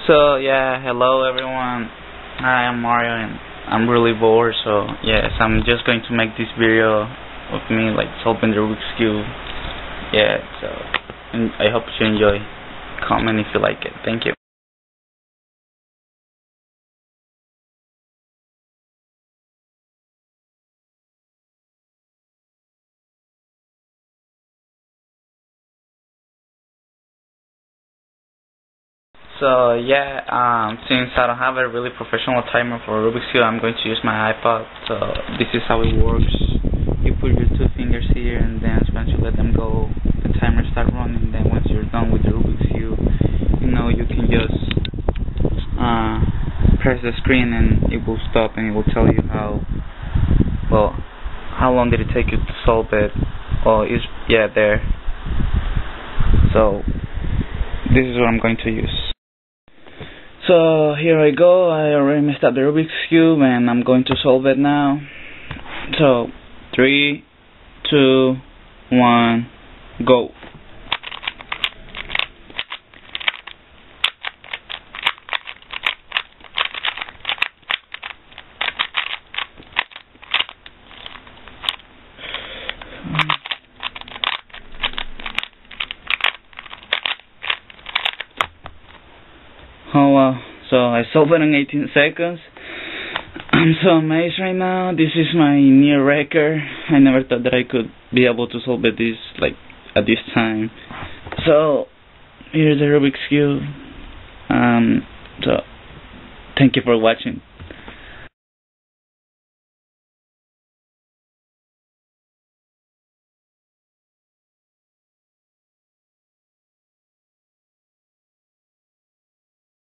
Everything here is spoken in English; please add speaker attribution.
Speaker 1: So yeah, hello everyone. Hi, I'm Mario and I'm really bored, so yes, I'm just going to make this video of me like solving the Rubik's Cube. Yeah, so and I hope you enjoy. Comment if you like it. Thank you. So yeah, since I don't have a really professional timer for Rubik's Cube, I'm going to use my iPod. So this is how it works. You put your two fingers here, and then once you let them go, the timer start running. Then once you're done with the Rubik's Cube, you can just press the screen, and it will stop, and it will tell you how long did it take you to solve it. There. So this is what I'm going to use. So here I go. I already messed up the Rubik's Cube and I'm going to solve it now. So 3, 2, 1, go. Oh wow, so I solved it in 18 seconds. I'm so amazed right now. This is my new record. I never thought that I could be able to solve it at this time. So here's the Rubik's Cube. So thank you for watching.